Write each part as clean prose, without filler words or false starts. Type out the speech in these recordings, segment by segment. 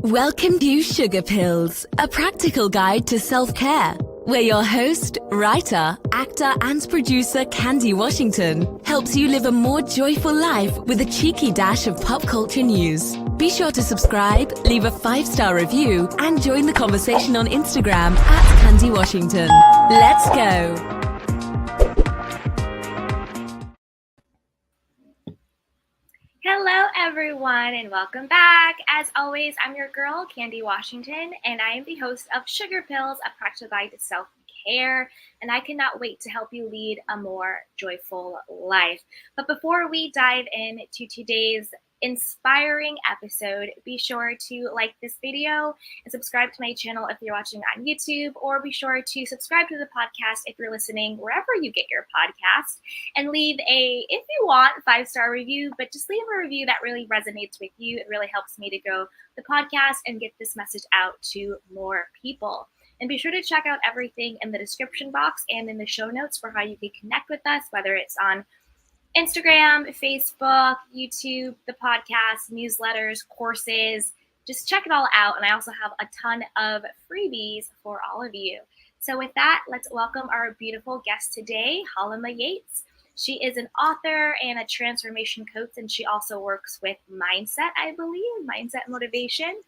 Welcome to Sugar Pills, a practical guide to self-care, where your host, writer, actor and producer Candy Washington helps you live a more joyful life with a cheeky dash of pop culture news. Be sure to subscribe, leave a 5-star review and join the conversation on Instagram at Candy Washington. Let's go! Hello everyone and welcome back. As always, I'm your girl, Candy Washington, and I am the host of Sugar Pills, a practical guide to self-care, and I cannot wait to help you lead a more joyful life. But before we dive into today's inspiring episode, be sure to like this video and subscribe to my channel if you're watching on YouTube, or be sure to subscribe to the podcast if you're listening wherever you get your podcast, and leave a, if you want, 5-star review, but just leave a review that really resonates with you. It really helps me to grow the podcast and get this message out to more people. And be sure to check out everything in the description box and in the show notes for how you can connect with us, whether it's on Instagram, Facebook, YouTube, the podcast, newsletters, courses. Just check it all out. And I also have a ton of freebies for all of you. So with that, let's welcome our beautiful guest today, Hailima Yates. She is an author and a transformation coach, and she also works with mindset, I believe, mindset motivation.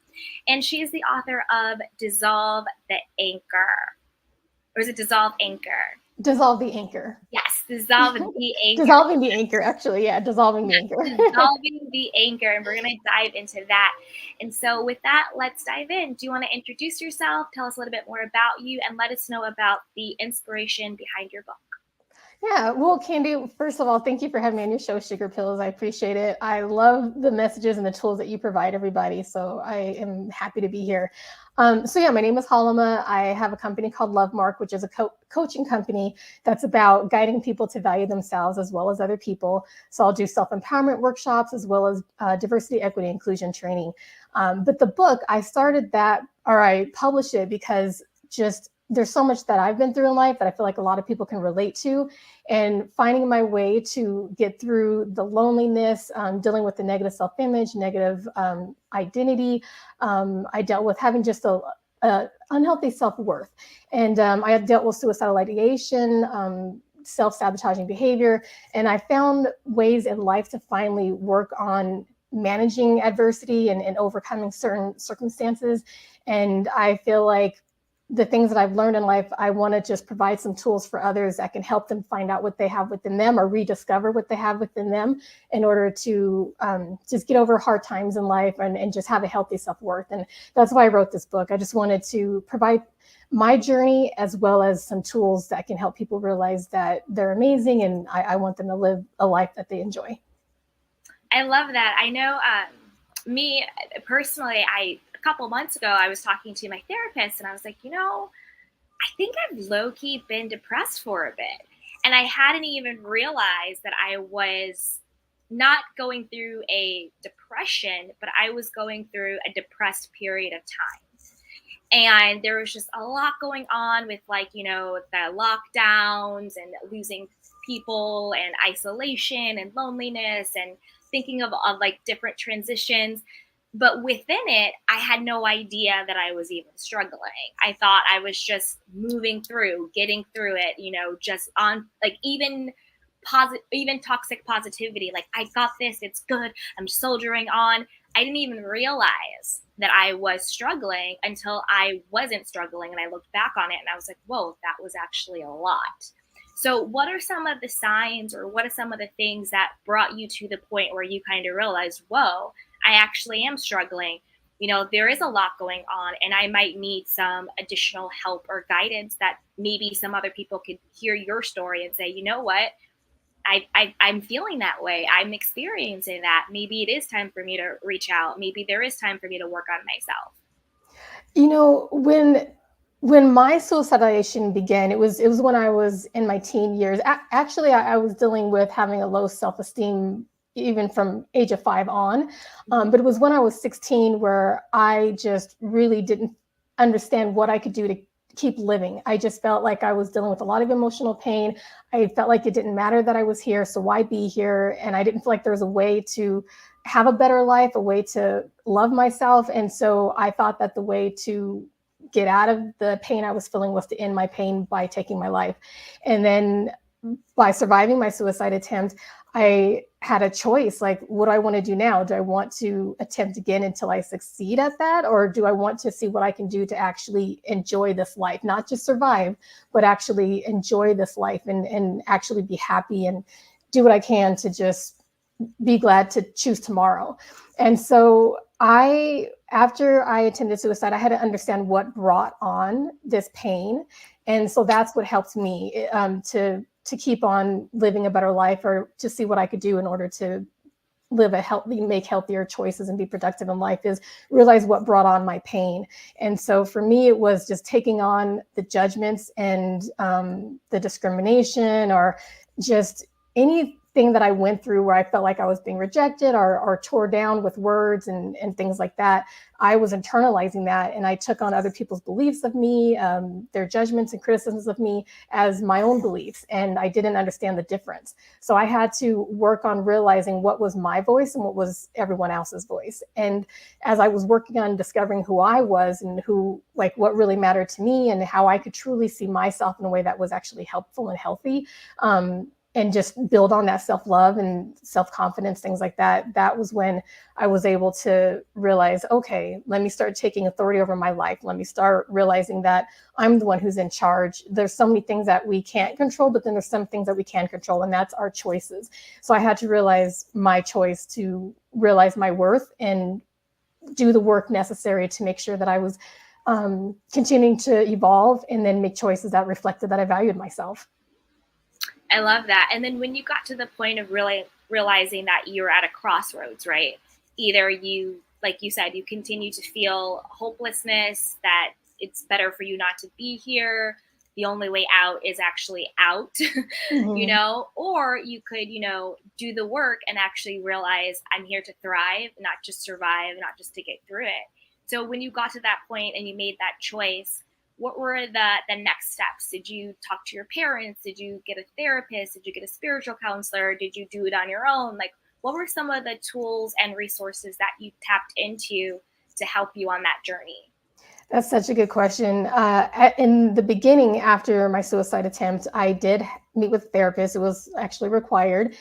And she is the author of Dissolve the Anchor. Or is it Dissolve Anchor? Dissolve the Anchor. Yes, Dissolving the Anchor. Dissolving the Anchor, actually. Yeah, Dissolving the Anchor. Dissolving the Anchor. And we're going to dive into that. And so with that, let's dive in. Do you want to introduce yourself? Tell us a little bit more about you and let us know about the inspiration behind your book. Yeah, well, Candy, first of all, thank you for having me on your show, Sugar Pills. I appreciate it. I love the messages and the tools that you provide everybody. So I am happy to be here. My name is Hailima. I have a company called Lovemark, which is a coaching company that's about guiding people to value themselves as well as other people. So I'll do self-empowerment workshops as well as diversity, equity, inclusion training. But the book, I published it because there's so much that I've been through in life that I feel like a lot of people can relate to, and finding my way to get through the loneliness, dealing with the negative self-image, negative identity. I dealt with having just a unhealthy self-worth. And I had dealt with suicidal ideation, self-sabotaging behavior. And I found ways in life to finally work on managing adversity and overcoming certain circumstances. And I feel like the things that I've learned in life, I want to just provide some tools for others that can help them find out what they have within them or rediscover what they have within them in order to just get over hard times in life and just have a healthy self-worth. And that's why I wrote this book. I just wanted to provide my journey as well as some tools that can help people realize that they're amazing, and I want them to live a life that they enjoy. I love that. I know me personally, a couple months ago, I was talking to my therapist and I was like, I think I've low-key been depressed for a bit. And I hadn't even realized that I was not going through a depression, but I was going through a depressed period of time. And there was just a lot going on with the lockdowns and losing people and isolation and loneliness and thinking of different transitions. But within it, I had no idea that I was even struggling. I thought I was just moving through, getting through it, just on even toxic positivity. I got this, it's good, I'm soldiering on. I didn't even realize that I was struggling until I wasn't struggling. And I looked back on it and I was like, whoa, that was actually a lot. So what are some of the signs, or what are some of the things that brought you to the point where you kind of realized, whoa, I actually am struggling. There is a lot going on and I might need some additional help or guidance that maybe some other people could hear your story and say, you know what, I'm feeling that way. I'm experiencing that. Maybe it is time for me to reach out. Maybe there is time for me to work on myself. When my suicidalization began, it was when I was in my teen years. Actually, I was dealing with having a low self-esteem even from age of 5 on. But it was when I was 16 where I just really didn't understand what I could do to keep living. I just felt like I was dealing with a lot of emotional pain. I felt like it didn't matter that I was here, so why be here? And I didn't feel like there was a way to have a better life, a way to love myself. And so I thought that the way to get out of the pain I was feeling was to end my pain by taking my life. And then by surviving my suicide attempt, I had a choice. Like, what do I want to do now? Do I want to attempt again until I succeed at that? Or do I want to see what I can do to actually enjoy this life, not just survive, but actually enjoy this life and actually be happy and do what I can to just be glad to choose tomorrow. And so after I attempted suicide, I had to understand what brought on this pain. And so that's what helped me to keep on living a better life, or to see what I could do in order to make healthier choices and be productive in life, is realize what brought on my pain. And so for me, it was just taking on the judgments and the discrimination, or just anything that I went through where I felt like I was being rejected or tore down with words and things like that. I was internalizing that, and I took on other people's beliefs of me, their judgments and criticisms of me, as my own beliefs, and I didn't understand the difference. So I had to work on realizing what was my voice and what was everyone else's voice. And as I was working on discovering who I was and what really mattered to me, and how I could truly see myself in a way that was actually helpful and healthy, and just build on that self-love and self-confidence, things like that. That was when I was able to realize, okay, let me start taking authority over my life. Let me start realizing that I'm the one who's in charge. There's so many things that we can't control, but then there's some things that we can control, and that's our choices. So I had to realize my choice to realize my worth and do the work necessary to make sure that I was continuing to evolve, and then make choices that reflected that I valued myself. I love that. And then when you got to the point of really realizing that you're at a crossroads, right? Either you, like you said, you continue to feel hopelessness, that it's better for you not to be here. The only way out is actually out, Mm-hmm. or you could, do the work and actually realize I'm here to thrive, not just survive, not just to get through it. So when you got to that point and you made that choice, what were the next steps? Did you talk to your parents? Did you get a therapist? Did you get a spiritual counselor? Did you do it on your own? Like, what were some of the tools and resources that you tapped into to help you on that journey? That's such a good question. In the beginning, after my suicide attempt, I did meet with a therapist. It was actually required.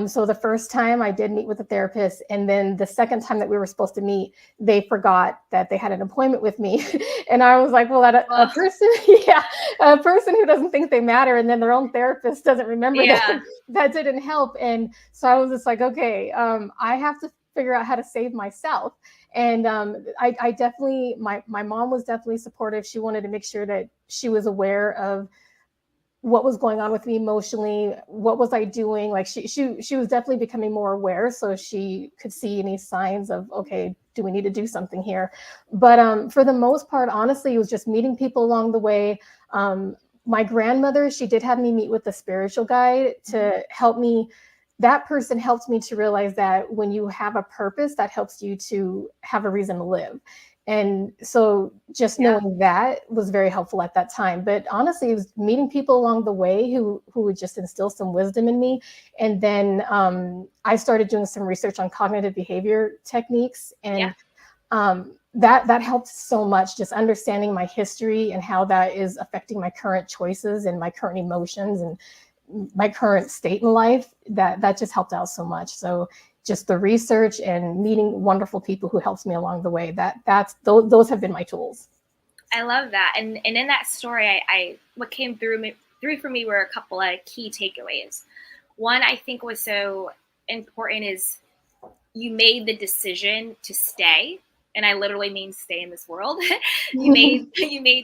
So the first time I did meet with a therapist, and then the second time that we were supposed to meet, they forgot that they had an appointment with me. And I was like, well, a Oh, person, yeah, a person who doesn't think they matter, and then their own therapist doesn't remember yeah. them, that didn't help. And so I was just like, okay, I have to figure out how to save myself. And I definitely, my mom was definitely supportive. She wanted to make sure that she was aware of what was going on with me emotionally. What was I doing? Like she was definitely becoming more aware, so she could see any signs of, okay, do we need to do something here? But for the most part, honestly, it was just meeting people along the way. My grandmother, she did have me meet with a spiritual guide to help me. That person helped me to realize that when you have a purpose, that helps you to have a reason to live. And so just Yeah. knowing that was very helpful at that time. But honestly, it was meeting people along the way who would just instill some wisdom in me. And then I started doing some research on cognitive behavior techniques, Yeah. and that helped so much, just understanding my history and how that is affecting my current choices and my current emotions and my current state in life. That just helped out so much. So just the research and meeting wonderful people who helps me along the way, those have been my tools. I love that. And in that story, I what came through for me were a couple of key takeaways. One I think was so important is you made the decision to stay, and I literally mean stay in this world. You made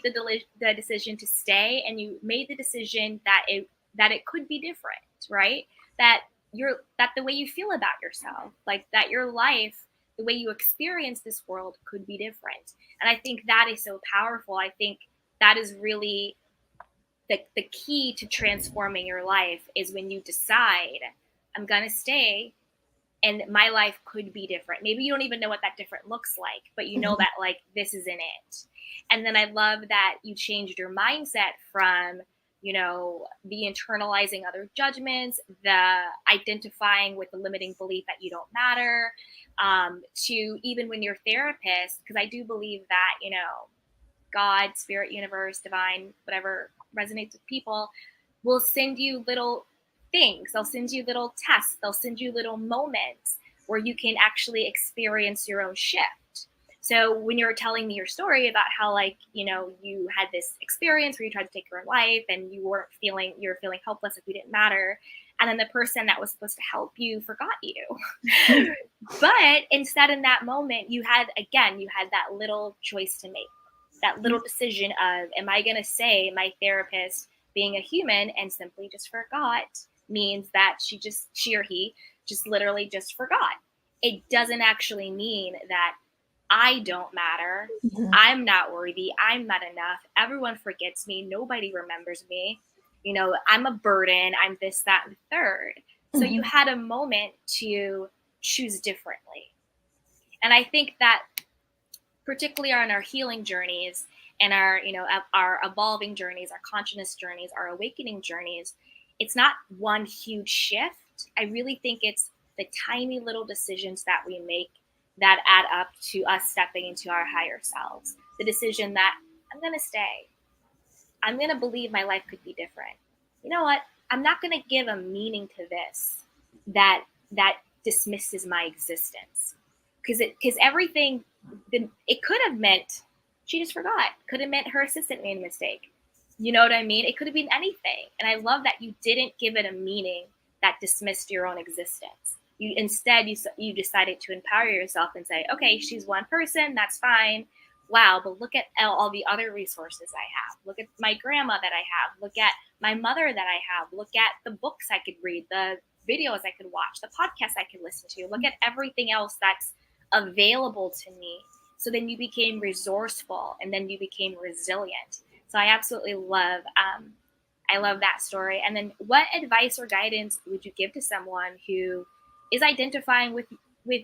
the decision to stay, and you made the decision that it could be different, right? That the way you feel about yourself, like that your life, the way you experience this world could be different. And I think that is so powerful. I think that is really the key to transforming your life, is when you decide, I'm gonna stay, and my life could be different. Maybe you don't even know what that different looks like, but you know that, like, this isn't it. And then I love that you changed your mindset from the internalizing other judgments, the identifying with the limiting belief that you don't matter, to even when your therapist, because I do believe that, God, spirit, universe, divine, whatever resonates with people, will send you little things. They'll send you little tests. They'll send you little moments where you can actually experience your own shift. So when you were telling me your story about how, you had this experience where you tried to take your own life and you were feeling helpless, if you didn't matter. And then the person that was supposed to help you forgot you. But instead, in that moment, you had that little choice to make, that little decision of, am I going to say my therapist, being a human and simply just forgot, means that she or he just literally just forgot. It doesn't actually mean that I don't matter. Mhm. I'm not worthy. I'm not enough. Everyone forgets me. Nobody remembers me. I'm a burden. I'm this, that, and the third. So you had a moment to choose differently. And I think that particularly on our healing journeys and our evolving journeys, our consciousness journeys, our awakening journeys, it's not one huge shift. I really think it's the tiny little decisions that we make that add up to us stepping into our higher selves. The decision that I'm going to stay. I'm going to believe my life could be different. You know what? I'm not going to give a meaning to this that dismisses my existence. Because everything, it could have meant she just forgot. Could have meant her assistant made a mistake. You know what I mean? It could have been anything. And I love that you didn't give it a meaning that dismissed your own existence. Instead, you decided to empower yourself and say, okay, she's one person, that's fine. Wow, but look at all the other resources I have. Look at my grandma that I have. Look at my mother that I have. Look at the books I could read, the videos I could watch, the podcasts I could listen to. Look at everything else that's available to me. So then you became resourceful, and then you became resilient. So I absolutely love that story. And then what advice or guidance would you give to someone who is identifying with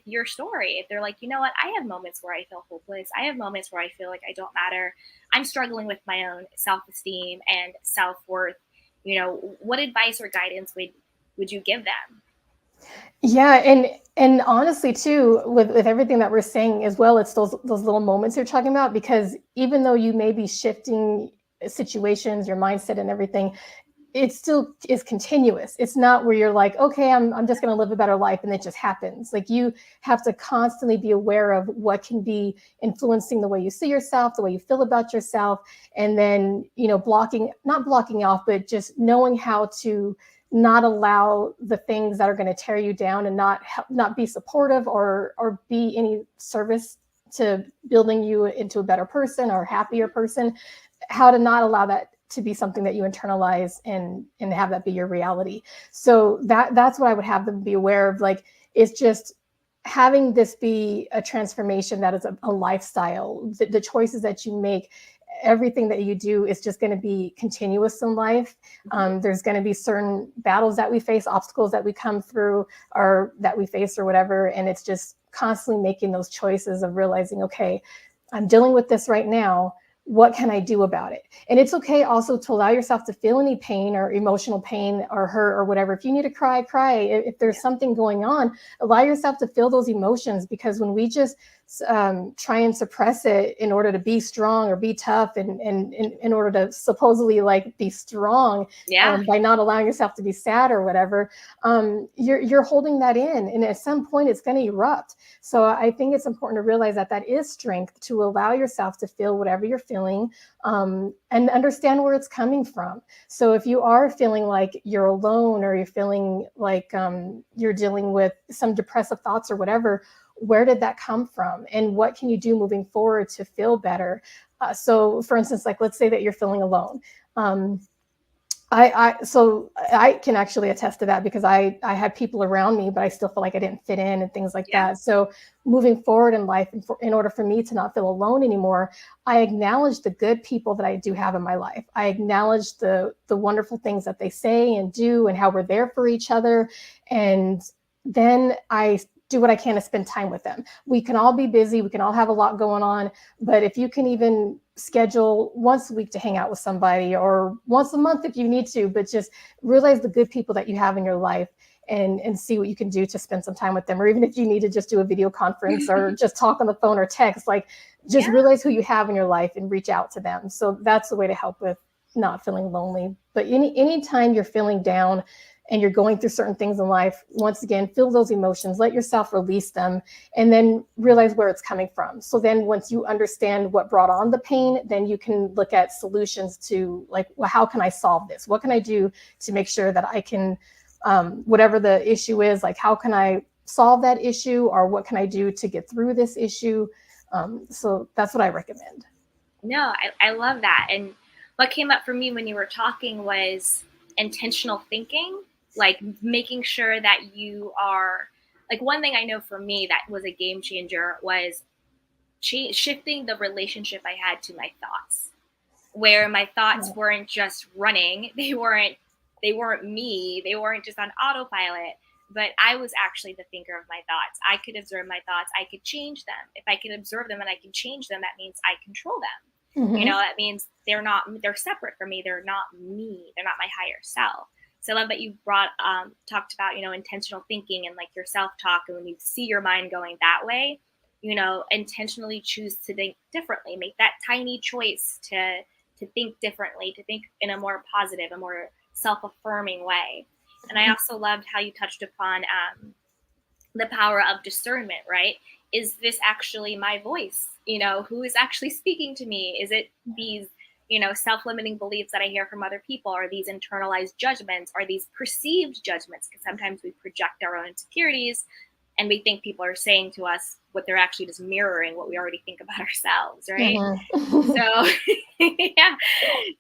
your story? If they're like, you know what, I have moments where I feel hopeless. I have moments where I feel like I don't matter. I'm struggling with my own self-esteem and self-worth. What advice or guidance would you give them? Yeah, and honestly too, with everything that we're saying as well, it's those little moments you're talking about, because even though you may be shifting situations, your mindset and everything, it still is continuous. It's not where you're like, okay, I'm just going to live a better life and it just happens. Like, you have to constantly be aware of what can be influencing the way you see yourself, the way you feel about yourself, and then not blocking off, but just knowing how to not allow the things that are going to tear you down and not be supportive or be any service to building you into a better person or happier person. How to not allow that to be something that you internalize and have that be your reality. So that's what I would have them be aware of. Like, it's just having this be a transformation that is a lifestyle. The choices that you make, everything that you do is just going to be continuous in life. There's going to be certain battles that we face, obstacles that we come through or that we face or whatever. And it's just constantly making those choices of realizing, okay, I'm dealing with this right now. What can I do about it? And it's okay also to allow yourself to feel any pain or emotional pain or hurt or whatever. If you need to cry, cry. If there's something going on, allow yourself to feel those emotions, because when we just try and suppress it in order to be strong or be tough and in order to supposedly be strong, by not allowing yourself to be sad or whatever, you're holding that in, and at some point it's going to erupt. So I think it's important to realize that is strength, to allow yourself to feel whatever you're feeling, and understand where it's coming from. So if you are feeling like you're alone, or you're feeling like you're dealing with some depressive thoughts or whatever, where did that come from? And what can you do moving forward to feel better? So for instance, let's say that you're feeling alone. I can actually attest to that, because I had people around me, but I still felt like I didn't fit in and things like that. So moving forward in life, in order for me to not feel alone anymore, I acknowledge the good people that I do have in my life. I acknowledge the wonderful things that they say and do, and how we're there for each other. And then I do what I can to spend time with them. We can all be busy. We can all have a lot going on. But if you can even schedule once a week to hang out with somebody, or once a month if you need to, but just realize the good people that you have in your life, and see what you can do to spend some time with them. Or even if you need to just do a video conference or just talk on the phone or text, like just realize who you have in your life and reach out to them. So that's the way to help with not feeling lonely. But anytime you're feeling down and you're going through certain things in life, once again, feel those emotions, let yourself release them, and then realize where it's coming from. So then once you understand what brought on the pain, then you can look at solutions to, like, well, how can I solve this? What can I do to make sure that I can, whatever the issue is, like, how can I solve that issue, or what can I do to get through this issue? So that's what I recommend. No, I love that. And what came up for me when you were talking was intentional thinking, like making sure that you are, like, one thing I know for me that was a game changer was shifting the relationship I had to my thoughts, where my thoughts weren't just running. They weren't me. They weren't just on autopilot, but I was actually the thinker of my thoughts. I could observe my thoughts. I could change them. If I can observe them and I can change them, that means I control them. Mm-hmm. You know, that means they're separate from me. They're not me. They're not my higher self. So I love that you talked about, you know, intentional thinking and like your self-talk. And when you see your mind going that way, you know, intentionally choose to think differently, make that tiny choice to think differently, to think in a more positive, a more self-affirming way. And I also loved how you touched upon the power of discernment, right? Is this actually my voice? You know, who is actually speaking to me? Is it these, you know, self-limiting beliefs that I hear from other people, or these internalized judgments, or these perceived judgments? Because sometimes we project our own insecurities and we think people are saying to us what they're actually just mirroring what we already think about ourselves, right? Mm-hmm. So, yeah.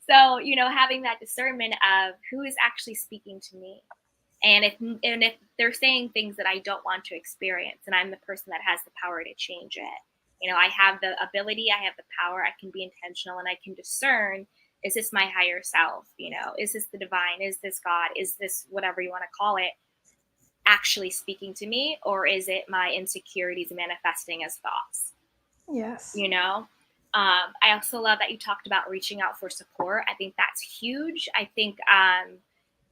So, you know, having that discernment of who is actually speaking to me. And if they're saying things that I don't want to experience, and I'm the person that has the power to change it. You know, I have the ability, I have the power, I can be intentional, and I can discern, is this my higher self? You know, is this the divine? Is this God? Is this whatever you want to call it actually speaking to me? Or is it my insecurities manifesting as thoughts? Yes. You know, I also love that you talked about reaching out for support. I think that's huge. I think,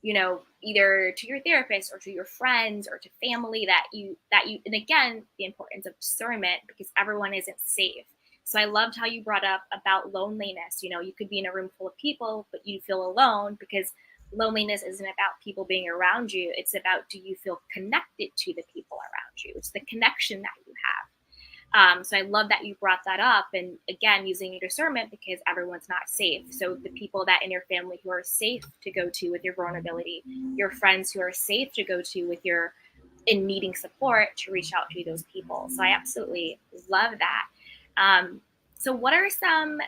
you know, either to your therapist or to your friends or to family that you, and again, the importance of discernment, because everyone isn't safe. So I loved how you brought up about loneliness. You know, you could be in a room full of people, but you feel alone, because loneliness isn't about people being around you. It's about, do you feel connected to the people around you? It's the connection that you have. So I love that you brought that up, and again, using your discernment, because everyone's not safe. So the people that in your family who are safe to go to with your vulnerability, your friends who are safe to go to with your in needing support, to reach out to those people. So I absolutely love that. So what are some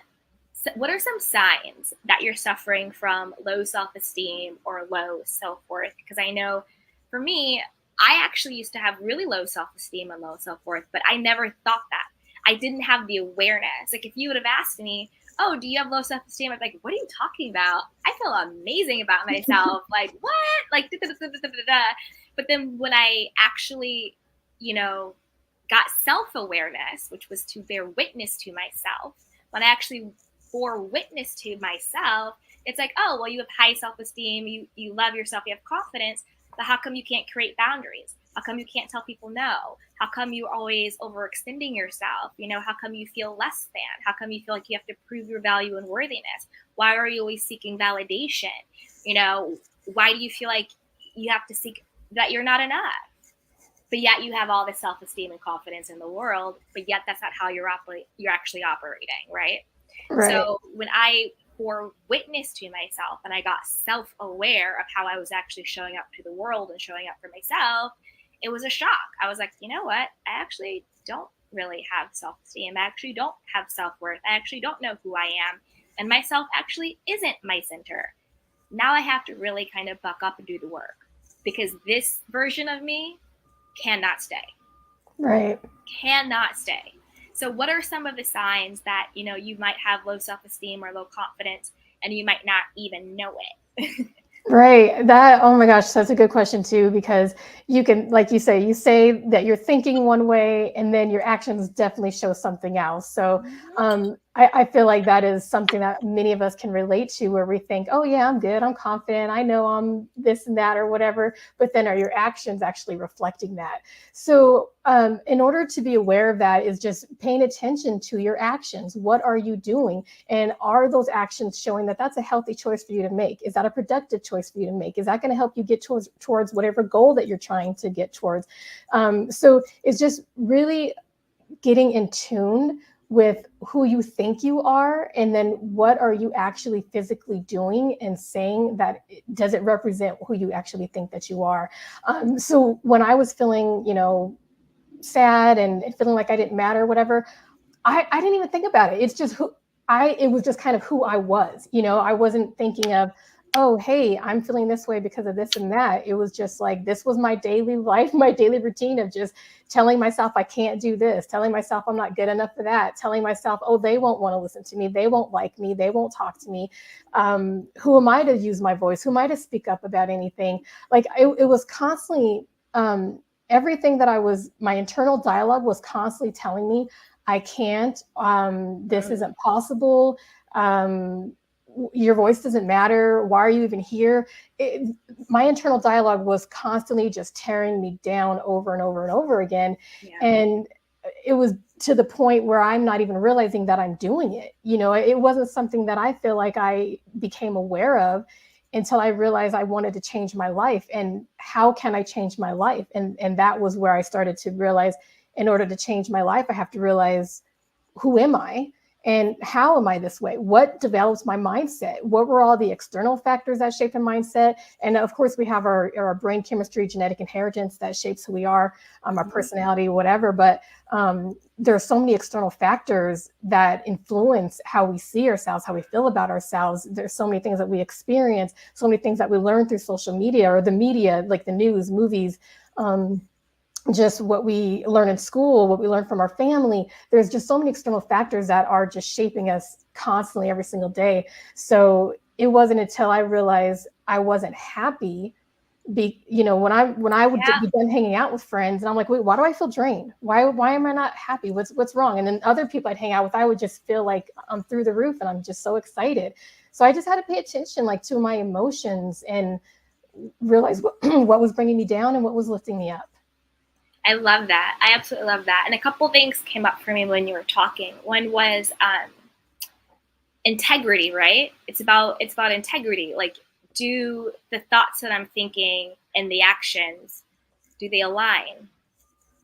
signs that you're suffering from low self-esteem or low self-worth? Because I know for me, I actually used to have really low self-esteem and low self-worth, but I never thought that. I didn't have the awareness. Like, if you would have asked me, oh, do you have low self-esteem? I'd be like, what are you talking about? I feel amazing about myself. Like, what? Like, da, da, da, da, da, da, da. But then when I actually, you know, got self-awareness, which was to bear witness to myself, when I actually bore witness to myself, it's like, oh, well, you have high self-esteem, you love yourself, you have confidence, but how come you can't create boundaries? How come you can't tell people no? How come you're always overextending yourself? You know, how come you feel less than? How come you feel like you have to prove your value and worthiness? Why are you always seeking validation? You know, why do you feel like you have to seek that you're not enough? But yet you have all this self-esteem and confidence in the world, but yet that's not how you're actually operating, right? Right. So when I bore witness to myself and I got self-aware of how I was actually showing up to the world and showing up for myself, it was a shock. I was like, you know what? I actually don't really have self-esteem. I actually don't have self-worth. I actually don't know who I am. And myself actually isn't my center. Now I have to really kind of buck up and do the work, because this version of me cannot stay. Right. Cannot stay. So what are some of the signs that, you know, you might have low self-esteem or low confidence and you might not even know it? Right. That, oh my gosh, that's a good question too, because you can, like you say that you're thinking one way and then your actions definitely show something else. So I feel like that is something that many of us can relate to, where we think, oh yeah, I'm good, I'm confident, I know I'm this and that or whatever, but then are your actions actually reflecting that? So in order to be aware of that is just paying attention to your actions. What are you doing? And are those actions showing that that's a healthy choice for you to make? Is that a productive choice for you to make? Is that going to help you get towards whatever goal that you're trying to get towards? So it's just really getting in tune with who you think you are, and then what are you actually physically doing and saying that does it represent who you actually think that you are. So when I was feeling, sad and feeling like I didn't matter, whatever, I didn't even think about it. It's just it was just kind of who I was. I wasn't thinking of, oh, hey, I'm feeling this way because of this and that. It was just like, this was my daily life, my daily routine of just telling myself I can't do this, telling myself I'm not good enough for that, telling myself, oh, they won't want to listen to me. They won't like me. They won't talk to me. Who am I to use my voice? Who am I to speak up about anything? Like it was constantly, everything that my internal dialogue was constantly telling me, I can't, this isn't possible. Your voice doesn't matter. Why are you even here? My internal dialogue was constantly just tearing me down over and over and over again. Yeah. And it was to the point where I'm not even realizing that I'm doing it. It wasn't something that I feel like I became aware of until I realized I wanted to change my life. And how can I change my life? And that was where I started to realize, in order to change my life, I have to realize, who am I and how am I this way? What develops my mindset? What were all the external factors that shape the mindset? And of course, we have our brain chemistry, genetic inheritance that shapes who we are, our personality, whatever. But there are so many external factors that influence how we see ourselves, how we feel about ourselves. There's so many things that we experience, so many things that we learn through social media or the media, like the news, movies, just what we learn in school, what we learn from our family. There's just so many external factors that are just shaping us constantly every single day. So it wasn't until I realized I wasn't happy, when I would be done hanging out with friends, and I'm like, wait, why do I feel drained? Why am I not happy? What's wrong? And then other people I'd hang out with, I would just feel like I'm through the roof and I'm just so excited. So I just had to pay attention, like, to my emotions and realize what was bringing me down and what was lifting me up. I love that. I absolutely love that. And a couple things came up for me when you were talking. One was integrity, right? It's about integrity. Like, do the thoughts that I'm thinking and the actions, do they align?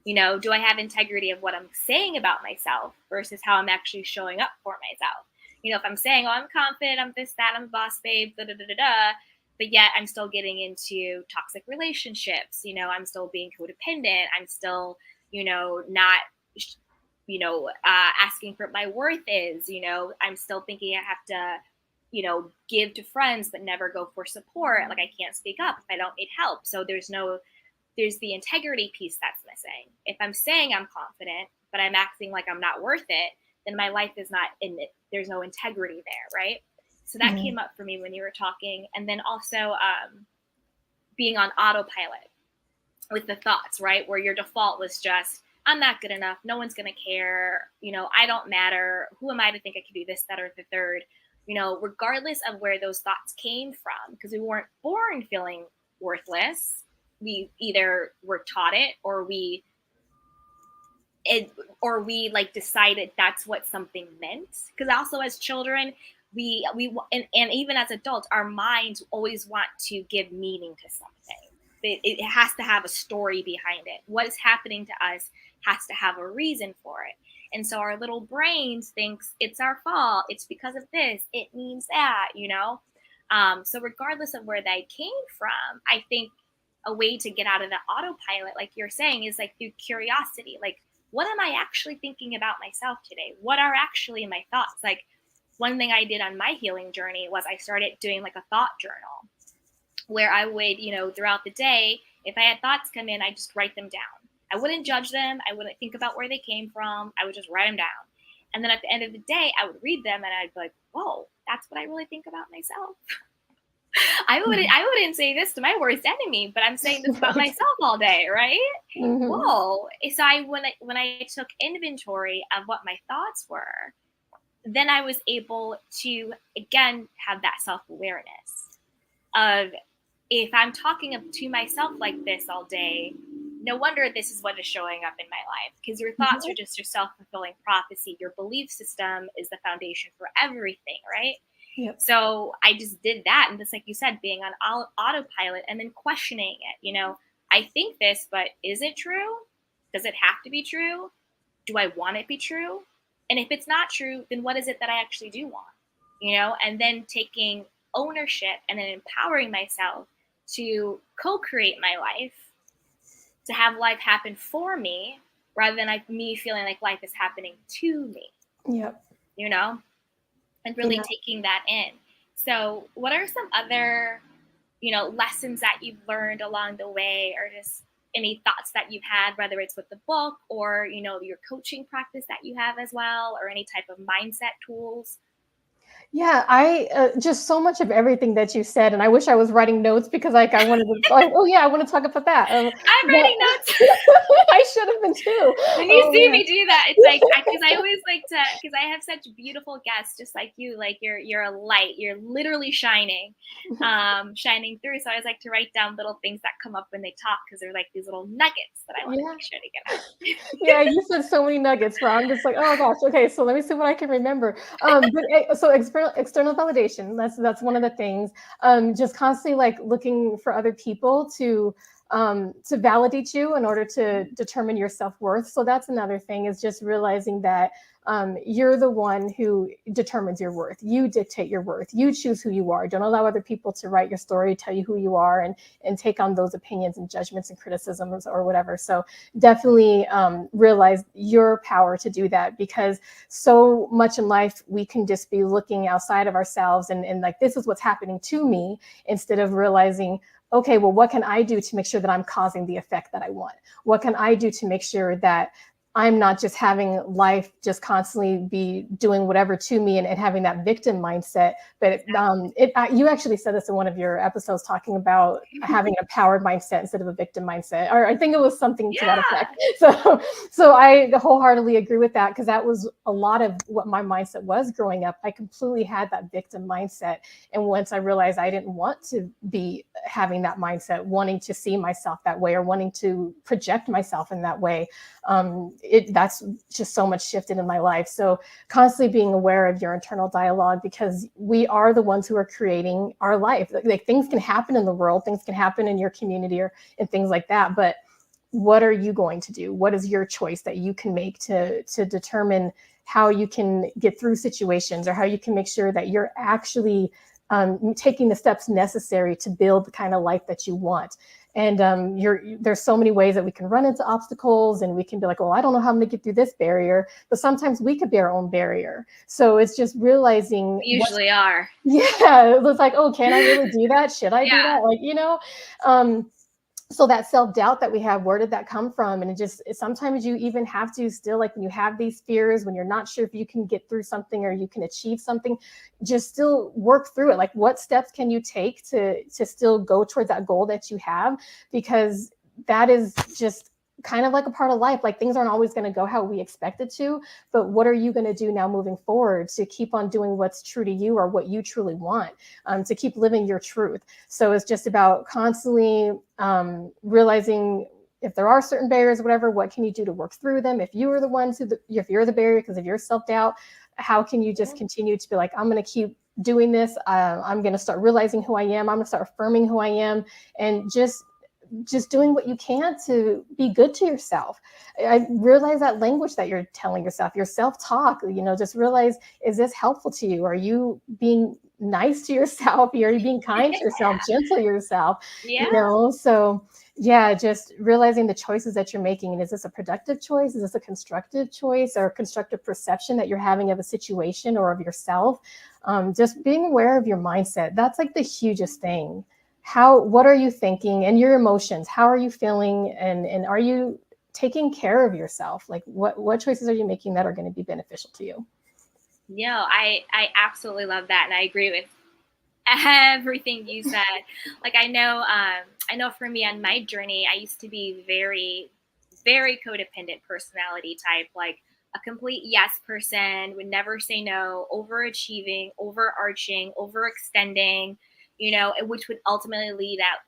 Do I have integrity of what I'm saying about myself versus how I'm actually showing up for myself? If I'm saying, oh, I'm confident, I'm this, that, I'm a boss babe, da da da da da, but yet I'm still getting into toxic relationships. I'm still being codependent. I'm still, not, asking for what my worth is. I'm still thinking I have to, give to friends but never go for support. Like, I can't speak up if I don't need help. So there's the integrity piece that's missing. If I'm saying I'm confident but I'm acting like I'm not worth it, then my life is not in it. There's no integrity there, right? So that came up for me when you were talking. And then also being on autopilot with the thoughts, right? Where your default was just, I'm not good enough. No one's going to care. I don't matter. Who am I to think I can do this, that, or the third? Regardless of where those thoughts came from, because we weren't born feeling worthless. We either were taught it or we like decided that's what something meant. Because also as children, we and even as adults, our minds always want to give meaning to something. It has to have a story behind it. What is happening to us has to have a reason for it. And so our little brains thinks it's our fault. It's because of this. It means that, So regardless of where they came from, I think a way to get out of the autopilot, like you're saying, is like through curiosity. Like, what am I actually thinking about myself today? What are actually my thoughts? Like, one thing I did on my healing journey was I started doing like a thought journal where I would, throughout the day, if I had thoughts come in, I just write them down. I wouldn't judge them. I wouldn't think about where they came from. I would just write them down. And then at the end of the day, I would read them and I'd be like, whoa, that's what I really think about myself. I wouldn't say this to my worst enemy, but I'm saying this about Right. myself all day, right? Hmm. Whoa. So when I took inventory of what my thoughts were, then I was able to again have that self-awareness of, if I'm talking to myself like this all day, no wonder this is what is showing up in my life, because your thoughts are just your self-fulfilling prophecy. Your belief system is the foundation for everything, right? Yep. So I just did that. And just like you said, being on autopilot and then questioning it, I think this, but is it true? Does it have to be true? Do I want it to be true? And if it's not true, then what is it that I actually do want? And then taking ownership and then empowering myself to co-create my life, to have life happen for me rather than me feeling like life is happening to me, Yep. you know, and really taking that in. So what are some other, lessons that you've learned along the way, or just any thoughts that you've had, whether it's with the book or, your coaching practice that you have as well, or any type of mindset tools? Yeah, I just so much of everything that you said, and I wish I was writing notes because like I wanted to like, oh yeah, I want to talk about that. I'm But writing notes. I should have been too. When you Oh see man. me do that, it's like, because I always like to, because I have such beautiful guests, just like you, like you're a light, you're literally shining through. So I always like to write down little things that come up when they talk, because they're like these little nuggets that I want to Yeah. make sure to get out. Yeah, you said so many nuggets, where I'm just like, oh gosh, okay, so let me see what I can remember. So external validation, that's one of the things. Just constantly like looking for other people to validate you in order to determine your self-worth. So that's another thing, is just realizing that you're the one who determines your worth. You dictate your worth. You choose who you are. Don't allow other people to write your story, tell you who you are, and take on those opinions and judgments and criticisms or whatever. So definitely realize your power to do that, because so much in life we can just be looking outside of ourselves and like, this is what's happening to me, instead of realizing, okay, well, what can I do to make sure that I'm causing the effect that I want? What can I do to make sure that I'm not just having life just constantly be doing whatever to me, and having that victim mindset. But you actually said this in one of your episodes, talking about having a powered mindset instead of a victim mindset, or I think it was something to that Yeah. effect. So I wholeheartedly agree with that, because that was a lot of what my mindset was growing up. I completely had that victim mindset, and once I realized I didn't want to be having that mindset, wanting to see myself that way or wanting to project myself in that way, that's just so much shifted in my life. So constantly being aware of your internal dialogue, because we are the ones who are creating our life. Like things can happen in the world, things can happen in your community and things like that. But what are you going to do? What is your choice that you can make to determine how you can get through situations, or how you can make sure that you're actually taking the steps necessary to build the kind of life that you want? And there's so many ways that we can run into obstacles, and we can be like, oh, I don't know how I'm going to get through this barrier. But sometimes we could be our own barrier. So it's just realizing We usually are. Yeah, it was like, oh, can I really do that? Should I do Yeah. that? Like, so that self-doubt that we have, where did that come from? And sometimes you even have to still, like, when you have these fears, when you're not sure if you can get through something or you can achieve something, just still work through it. Like, what steps can you take to still go towards that goal that you have? Because that is just kind of like a part of life. Like, things aren't always going to go how we expect it to, but what are you going to do now moving forward to keep on doing what's true to you, or what you truly want, to keep living your truth? So it's just about constantly realizing if there are certain barriers, whatever, what can you do to work through them? If you are the ones if you're the barrier because of your self-doubt, how can you just continue to be like, I'm going to keep doing this. I'm going to start realizing who I am. I'm going to start affirming who I am, and just doing what you can to be good to yourself. I realize that language that you're telling yourself, your self-talk, just realize, is this helpful to you? Are you being nice to yourself? Are you being kind to yourself, gentle to yourself? Yeah. So yeah, just realizing the choices that you're making. And is this a productive choice? Is this a constructive choice, or a constructive perception that you're having of a situation or of yourself? Just being aware of your mindset. That's like the hugest thing. What are you thinking, and your emotions? How are you feeling? And are you taking care of yourself? Like, what choices are you making that are going to be beneficial to you? No, I absolutely love that. And I agree with everything you said. Like I know for me on my journey, I used to be very, very codependent personality type, like a complete yes person, would never say no, overachieving, overarching, overextending, which would ultimately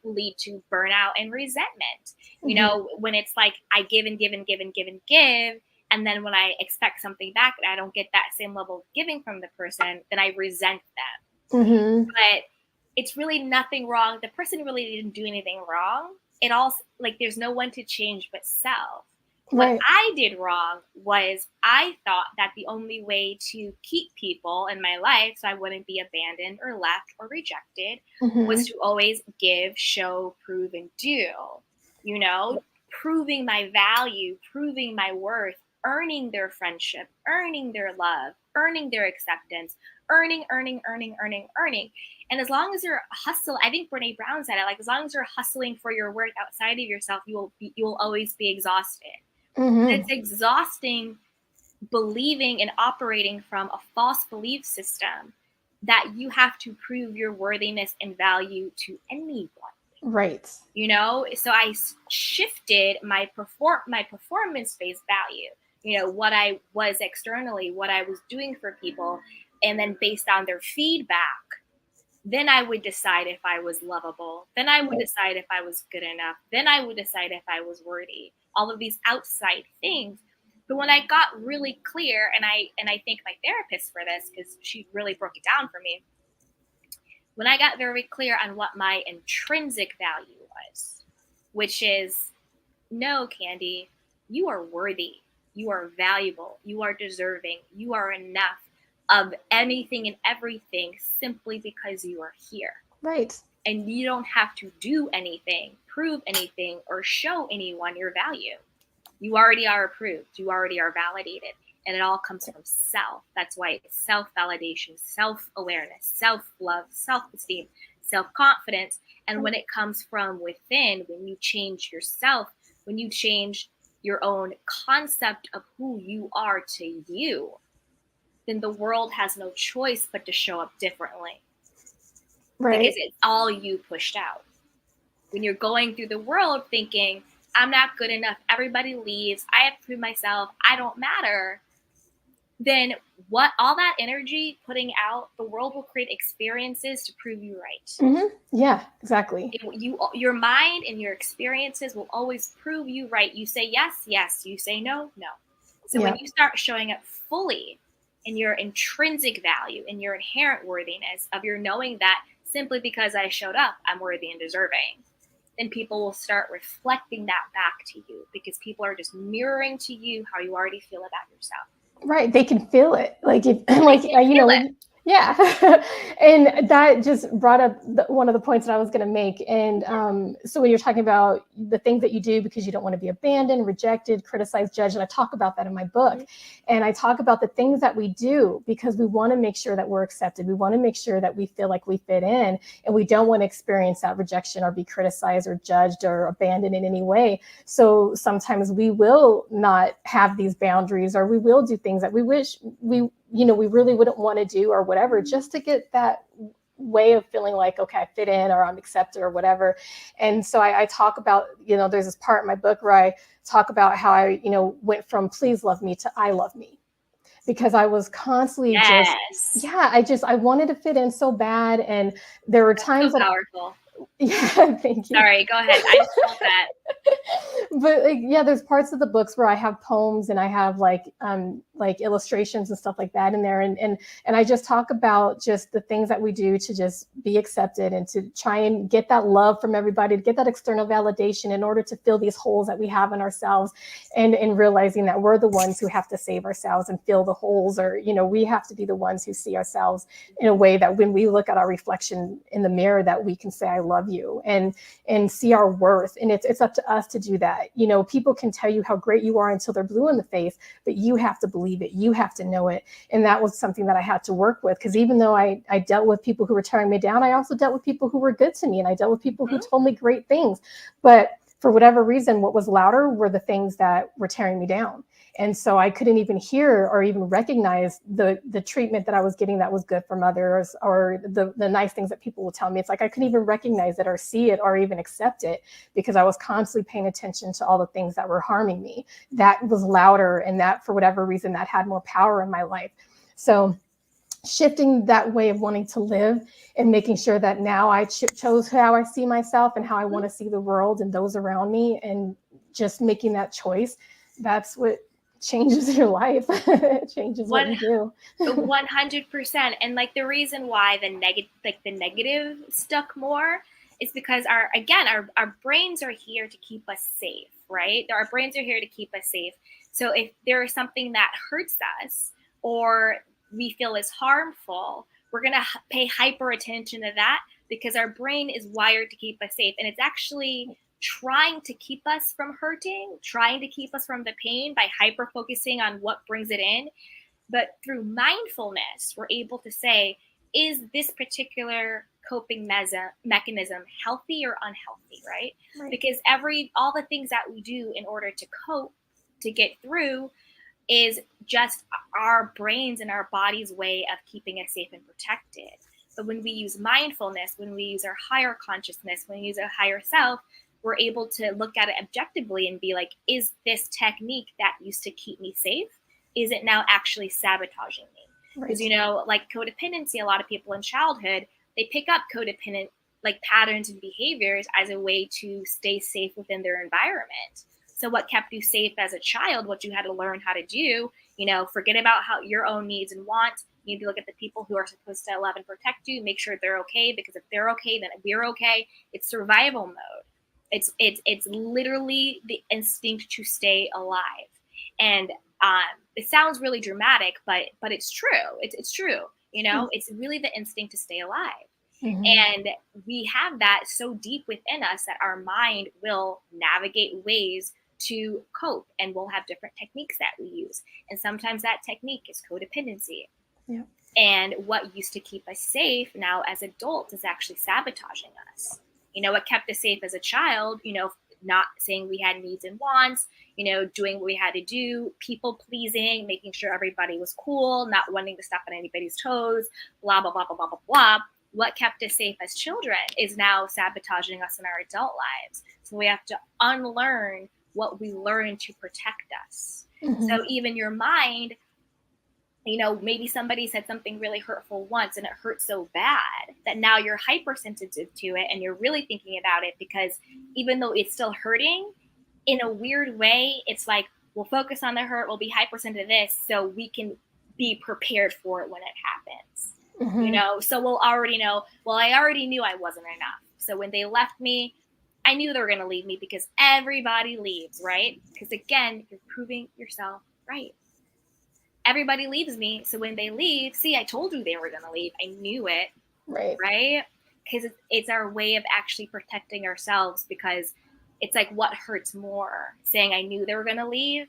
lead to burnout and resentment. When it's like I give and give and give and give and give, and then when I expect something back and I don't get that same level of giving from the person, then I resent them. But it's really nothing wrong. The person really didn't do anything wrong. It all, like, there's no one to change but self. Right. What I did wrong was I thought that the only way to keep people in my life so I wouldn't be abandoned or left or rejected was to always give, show, prove, and do. Proving my value, proving my worth, earning their friendship, earning their love, earning their acceptance, earning. And as long as you're hustling, I think Brene Brown said it, like, as long as you're hustling for your worth outside of yourself, you will always be exhausted. It's exhausting believing and operating from a false belief system that you have to prove your worthiness and value to anyone. Right. So I shifted my performance-based value, what I was externally, what I was doing for people, and then based on their feedback, then I would decide if I was lovable. Then I would decide if I was good enough. Then I would decide if I was worthy. All of these outside things. But when I got really clear, and I thank my therapist for this because she really broke it down for me. When I got very clear on what my intrinsic value was, which is, no, Candy, you are worthy. You are valuable. You are deserving. You are enough of anything and everything simply because you are here. Right. And you don't have to do anything, prove anything, or show anyone your value. You already are approved. You already are validated. And it all comes from self. That's why it's self-validation, self-awareness, self-love, self-esteem, self-confidence. And when it comes from within, when you change yourself, when you change your own concept of who you are to you, then the world has no choice but to show up differently. Right. Because it's all you pushed out. When you're going through the world thinking, I'm not good enough, everybody leaves, I have to prove myself, I don't matter, then what all that energy putting out, the world will create experiences to prove you right. Yeah, exactly. Your mind and your experiences will always prove you right. You say yes, yes. You say no, no. So when you start showing up fully in your intrinsic value, in your inherent worthiness of your knowing that simply because I showed up, I'm worthy and deserving, then people will start reflecting that back to you because people are just mirroring to you how you already feel about yourself. Right. They can feel it. Like, if, like, yeah. And that just brought up one of the points that I was going to make. And so when you're talking about the things that you do because you don't want to be abandoned, rejected, criticized, judged, and I talk about that in my book. And I talk about the things that we do because we want to make sure that we're accepted. We want to make sure that we feel like we fit in, and we don't want to experience that rejection or be criticized or judged or abandoned in any way. So sometimes we will not have these boundaries, or we will do things that we wish we really wouldn't want to do or whatever, just to get that way of feeling like, okay, I fit in or I'm accepted or whatever. And so I talk about, there's this part in my book where I talk about how I, went from please love me to I love me, because I was constantly I wanted to fit in so bad. And there were times so powerful. Thank you. Sorry, go ahead. I just felt that. But there's parts of the books where I have poems and I have like illustrations and stuff like that in there. And I just talk about just the things that we do to just be accepted and to try and get that love from everybody, to get that external validation in order to fill these holes that we have in ourselves, and realizing that we're the ones who have to save ourselves and fill the holes, or, we have to be the ones who see ourselves in a way that when we look at our reflection in the mirror, that we can say, I love you, and see our worth. And it's up to us to do that. People can tell you how great you are until they're blue in the face, but you have to believe it. You have to know it. And that was something that I had to work with, because even though I dealt with people who were tearing me down, I also dealt with people who were good to me, and I dealt with people who told me great things. But for whatever reason, what was louder were the things that were tearing me down. And so I couldn't even hear or even recognize the treatment that I was getting that was good from others, or the nice things that people will tell me. It's like I couldn't even recognize it or see it or even accept it, because I was constantly paying attention to all the things that were harming me. That was louder, and that, for whatever reason, that had more power in my life. So shifting that way of wanting to live and making sure that now I chose how I see myself and how I want to see the world and those around me, and just making that choice, that's what changes your life. It changes what you do. 100%. And like the reason why the negative stuck more is because our brains are here to keep us safe, right? Our brains are here to keep us safe. So if there is something that hurts us or we feel is harmful, we're going to pay hyper attention to that, because our brain is wired to keep us safe. And it's actually trying to keep us from hurting, trying to keep us from the pain by hyper focusing on what brings it in. But through mindfulness, we're able to say, is this particular coping mechanism healthy or unhealthy, right? Because all the things that we do in order to cope, to get through, is just our brains and our body's way of keeping us safe and protected. But when we use mindfulness, when we use our higher consciousness, when we use our higher self, we're able to look at it objectively and be like, is this technique that used to keep me safe, is it now actually sabotaging me? Because, like codependency, a lot of people in childhood, they pick up codependent like patterns and behaviors as a way to stay safe within their environment. So what kept you safe as a child, what you had to learn how to do, forget about how your own needs and wants. You need to look at the people who are supposed to love and protect you, make sure they're okay, because if they're okay, then we're okay. It's survival mode. It's literally the instinct to stay alive. And it sounds really dramatic, but it's true. It's true. It's really the instinct to stay alive. Mm-hmm. And we have that so deep within us that our mind will navigate ways to cope, and we'll have different techniques that we use. And sometimes that technique is codependency. Yeah. And what used to keep us safe now as adults is actually sabotaging us. What kept us safe as a child, not saying we had needs and wants, doing what we had to do, people pleasing, making sure everybody was cool, not wanting to step on anybody's toes, blah, blah, blah, blah, blah, blah, blah. What kept us safe as children is now sabotaging us in our adult lives. So we have to unlearn what we learned to protect us. Mm-hmm. So even your mind, maybe somebody said something really hurtful once and it hurt so bad that now you're hypersensitive to it and you're really thinking about it, because even though it's still hurting, in a weird way, it's like, we'll focus on the hurt, we'll be hypersensitive to this so we can be prepared for it when it happens. Mm-hmm. So we'll already know, well, I already knew I wasn't enough. So when they left me, I knew they were going to leave me, because everybody leaves, right? Because again, you're proving yourself right. Everybody leaves me. So when they leave, see, I told you they were going to leave. I knew it. Right? Because it's our way of actually protecting ourselves, because it's like, what hurts more? Saying I knew they were going to leave,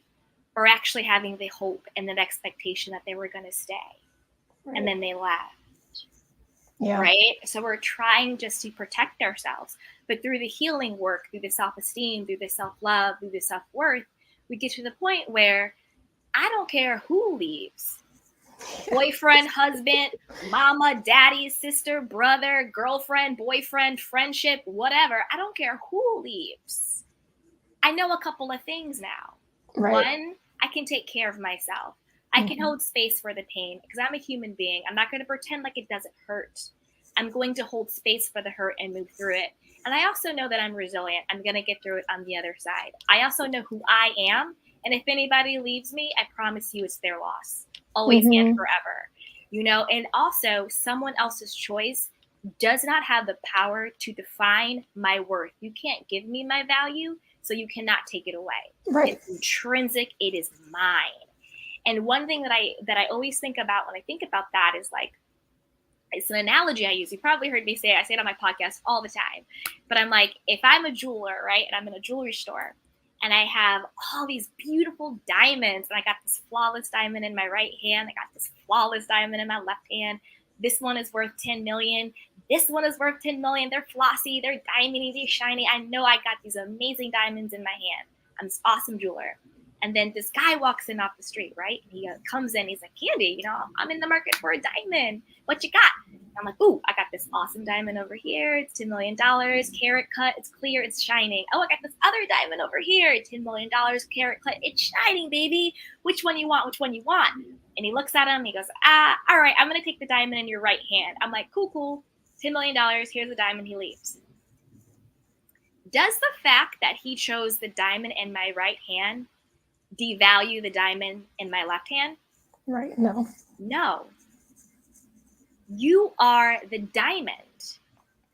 or actually having the hope and the expectation that they were going to stay. Right. And then they left. Yeah. Right. So we're trying just to protect ourselves. But through the healing work, through the self-esteem, through the self-love, through the self-worth, we get to the point where I don't care who leaves. Boyfriend, husband, mama, daddy, sister, brother, girlfriend, boyfriend, friendship, whatever. I don't care who leaves. I know a couple of things now. Right. One, I can take care of myself. I can hold space for the pain, because I'm a human being. I'm not going to pretend like it doesn't hurt. I'm going to hold space for the hurt and move through it. And I also know that I'm resilient. I'm going to get through it on the other side. I also know who I am. And if anybody leaves me, I promise you it's their loss. Always and forever. And also someone else's choice does not have the power to define my worth. You can't give me my value, so you cannot take it away. Right. It's intrinsic. It is mine. And one thing that I always think about when I think about that is like, it's an analogy I use. You probably heard me say it. I say it on my podcast all the time. But I'm like, if I'm a jeweler, right, and I'm in a jewelry store, and I have all these beautiful diamonds, and I got this flawless diamond in my right hand, I got this flawless diamond in my left hand. This one is worth 10 million. This one is worth 10 million. They're flossy, they're diamondy, they're shiny. I know I got these amazing diamonds in my hand. I'm this awesome jeweler. And then this guy walks in off the street, right? And he comes in, he's like, Candy, I'm in the market for a diamond. What you got? I'm like, ooh, I got this awesome diamond over here. It's $10 million, carat cut. It's clear. It's shining. Oh, I got this other diamond over here. $10 million, carat cut. It's shining, baby. Which one you want? Which one you want? And he looks at him. He goes, all right, I'm going to take the diamond in your right hand. I'm like, cool. $10 million. Here's the diamond. He leaves. Does the fact that he chose the diamond in my right hand devalue the diamond in my left hand? Right. No. You are the diamond.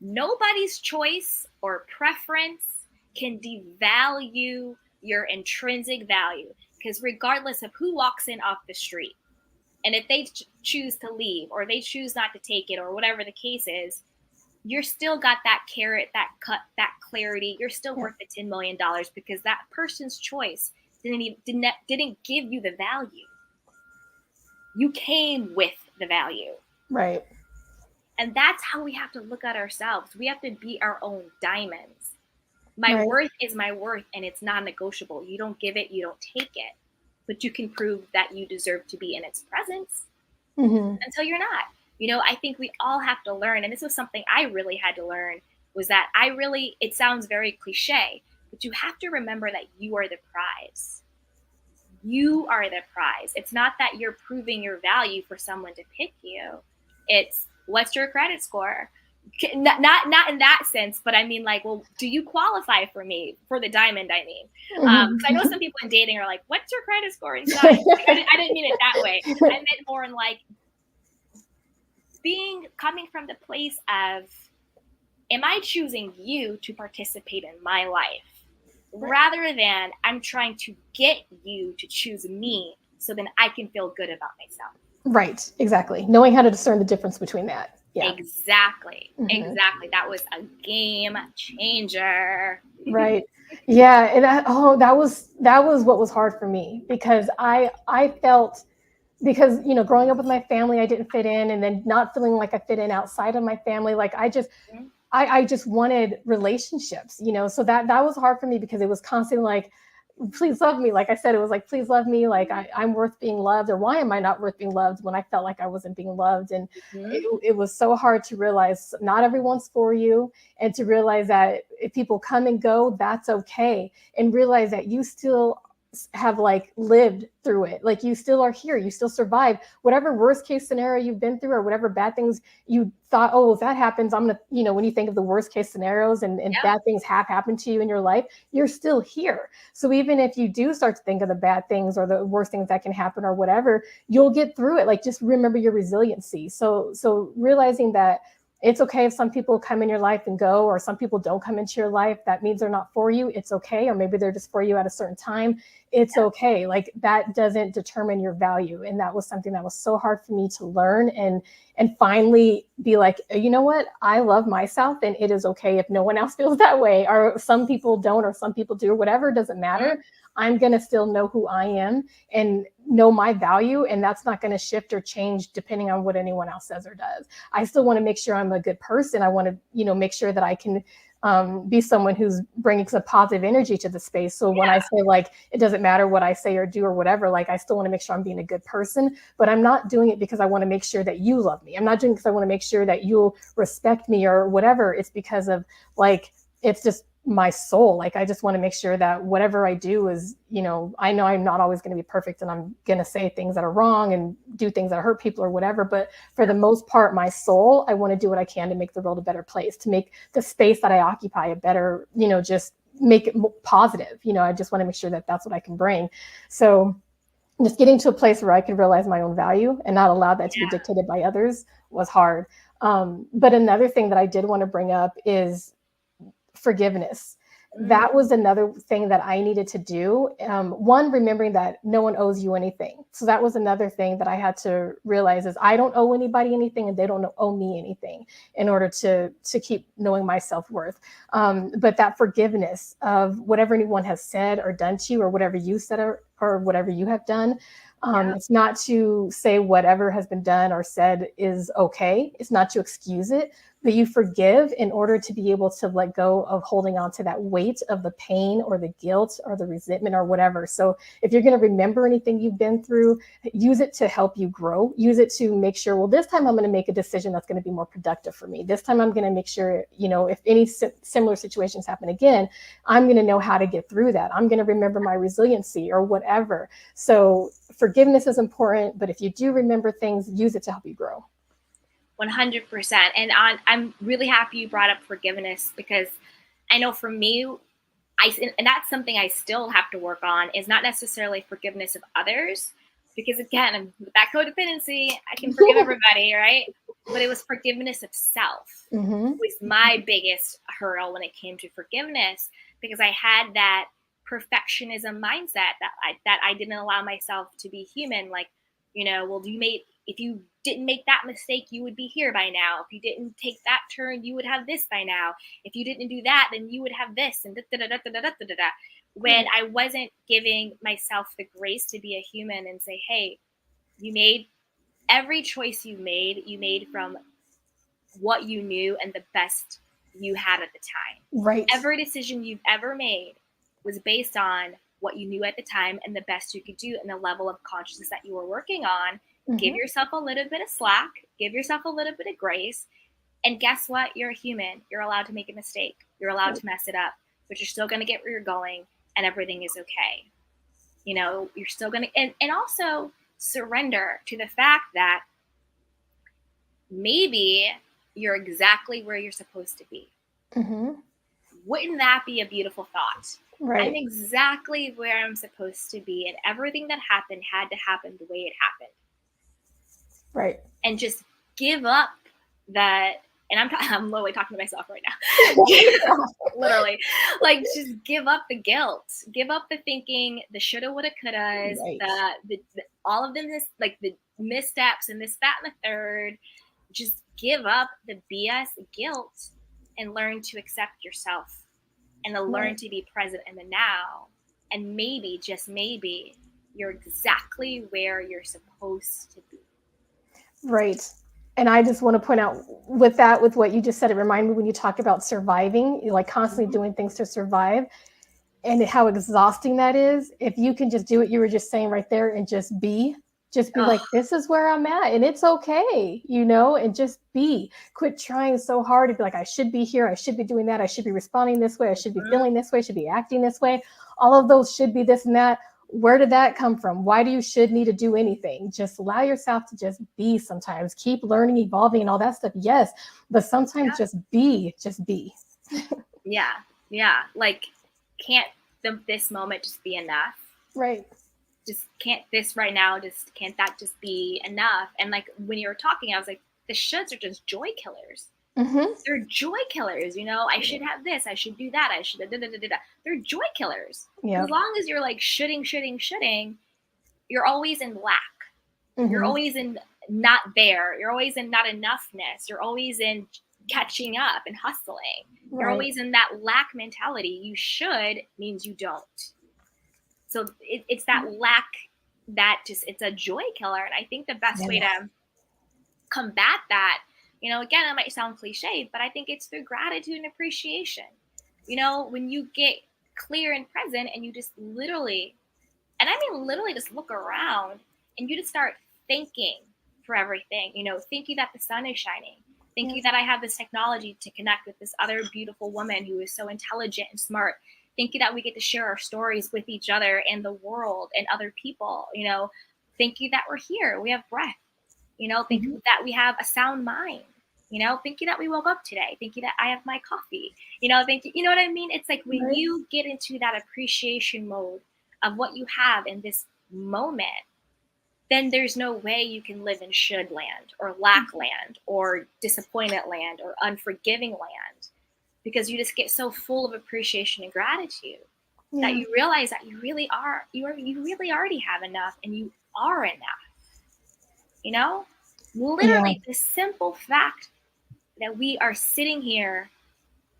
Nobody's choice or preference can devalue your intrinsic value, because regardless of who walks in off the street, and if they choose to leave or they choose not to take it or whatever the case is, you're still got that carat, that cut, that clarity. You're still worth the $10 million because that person's choice didn't give you the value. You came with the value. Right. And that's how we have to look at ourselves. We have to be our own diamonds. My worth is my worth, and it's non-negotiable. You don't give it, you don't take it. But you can prove that you deserve to be in its presence until you're not. I think we all have to learn, and this was something I really had to learn, was that it sounds very cliche, but you have to remember that you are the prize. You are the prize. It's not that you're proving your value for someone to pick you. It's, what's your credit score? Not in that sense, but I mean, like, well, do you qualify for me, for the diamond? I mean, because I know some people in dating are like, what's your credit score inside? Like, I didn't mean it that way. I meant more in like coming from the place of, am I choosing you to participate in my life, rather than I'm trying to get you to choose me so then I can feel good about myself. Right. Exactly. Knowing how to discern the difference between that. Yeah. Exactly. That was a game changer. Right. Yeah. And that was what was hard for me, because I felt, because, growing up with my family, I didn't fit in, and then not feeling like I fit in outside of my family. Like I just wanted relationships, so that was hard for me, because it was constantly like, please love me. Like I said, it was like, please love me. Like I'm worth being loved, or why am I not worth being loved when I felt like I wasn't being loved? And it was so hard to realize not everyone's for you, and to realize that if people come and go, that's okay. And realize that you still have like lived through it. Like you still are here, you still survive whatever worst case scenario you've been through, or whatever bad things you thought, oh, if that happens, I'm gonna, when you think of the worst case scenarios and bad things have happened to you in your life, you're still here. So even if you do start to think of the bad things or the worst things that can happen or whatever, you'll get through it. Like, just remember your resiliency. So realizing that it's okay if some people come in your life and go, or some people don't come into your life. That means they're not for you. It's okay. Or maybe they're just for you at a certain time. It's okay. Like, that doesn't determine your value. And that was something that was so hard for me to learn, and finally be like, you know what? I love myself, and it is okay if no one else feels that way, or some people don't, or some people do, or whatever. It doesn't matter. I'm going to still know who I am and know my value. And that's not going to shift or change depending on what anyone else says or does. I still want to make sure I'm a good person. I want to, make sure that I can be someone who's bringing some positive energy to the space. So when I say, like, it doesn't matter what I say or do or whatever, like, I still want to make sure I'm being a good person, but I'm not doing it because I want to make sure that you love me. I'm not doing it because I want to make sure that you'll respect me or whatever. It's because of, like, it's just my soul. Like, I just want to make sure that whatever I do is, I know I'm not always going to be perfect, and I'm going to say things that are wrong and do things that hurt people or whatever. But for the most part, my soul, I want to do what I can to make the world a better place, to make the space that I occupy a better, just make it positive. I just want to make sure that that's what I can bring. So just getting to a place where I could realize my own value and not allow that to be dictated by others was hard. But another thing that I did want to bring up is forgiveness. That was another thing that I needed to do. One, remembering that no one owes you anything. So that was another thing that I had to realize, is I don't owe anybody anything, and they don't owe me anything, in order to keep knowing my self-worth. But that forgiveness of whatever anyone has said or done to you, or whatever you said or whatever you have done, It's not to say whatever has been done or said is okay. It's not to excuse it, but you forgive in order to be able to let go of holding on to that weight of the pain or the guilt or the resentment or whatever. So if you're going to remember anything you've been through, use it to help you grow. Use it to make sure, well, this time I'm going to make a decision that's going to be more productive for me. This time I'm going to make sure, if any similar situations happen again, I'm going to know how to get through that. I'm going to remember my resiliency or whatever. So forgiveness is important, but if you do remember things, use it to help you grow. 100%. And I'm really happy you brought up forgiveness, because I know for me, and that's something I still have to work on, is not necessarily forgiveness of others, because again, with that codependency, I can forgive everybody, right? But it was forgiveness of self was my biggest hurdle when it came to forgiveness, because I had that perfectionism mindset that I didn't allow myself to be human. Like, well, if you didn't make that mistake, you would be here by now. If you didn't take that turn, you would have this by now. If you didn't do that, then you would have this, and when I wasn't giving myself the grace to be a human and say, hey, you made every choice you made from what you knew and the best you had at the time. Right. Every decision you've ever made was based on what you knew at the time and the best you could do and the level of consciousness that you were working on. Give yourself a little bit of slack, give yourself a little bit of grace. And guess what? You're a human. You're allowed to make a mistake. You're allowed to mess it up, but you're still going to get where you're going, and everything is okay. You're still going to, and also surrender to the fact that maybe you're exactly where you're supposed to be. Wouldn't that be a beautiful thought? Right. I'm exactly where I'm supposed to be, and everything that happened had to happen the way it happened. Right. And just give up that. And I'm literally talking to myself right now. Literally. Like, just give up the guilt. Give up the thinking, the shoulda, woulda, couldas, the all of them, like the missteps and this, that, and the third. Just give up the BS guilt and learn to accept yourself and learn to be present in the now. And maybe, just maybe, you're exactly where you're supposed to be. Right. And I just want to point out with what you just said, it reminded me when you talk about surviving, you're like constantly doing things to survive, and how exhausting that is. If you can just do what you were just saying right there and just be like, this is where I'm at and it's okay, and just be. Quit trying so hard to be like, I should be here, I should be doing that, I should be responding this way, I should be feeling this way, I should be acting this way. All of those should be, this and that. Where did that come from? Why do you should need to do anything? Just allow yourself to just be sometimes. Keep learning, evolving, and all that stuff. Yes, but sometimes just be. Yeah. Like, can't this moment just be enough? Right. Just can't this right now, can't that just be enough? And like, when you were talking, I was like, the shoulds are just joy killers. They're joy killers. I should have this, I should do that, I should They're joy killers. As long as you're like shoulding, you're always in lack. You're always in not there. You're always in not enoughness. You're always in catching up and hustling. You're always in that lack mentality. You should means you don't. So it's that lack that it's a joy killer. And I think the best way to combat that, again, it might sound cliche, but I think it's through gratitude and appreciation. When you get clear and present and you just literally, and I mean literally, just look around and you just start thanking for everything, thank you that the sun is shining. Thank you that I have this technology to connect with this other beautiful woman who is so intelligent and smart. Thank you that we get to share our stories with each other and the world and other people. Thank you that we're here. We have breath. Thank you that we have a sound mind. Thank you that we woke up today. Thank you that I have my coffee. Thank you. You know what I mean? It's like when you get into that appreciation mode of what you have in this moment, then there's no way you can live in should land or lack land or disappointed land or unforgiving land, because you just get so full of appreciation and gratitude that you realize that you really already have enough, and you are enough. Literally the simple fact that we are sitting here,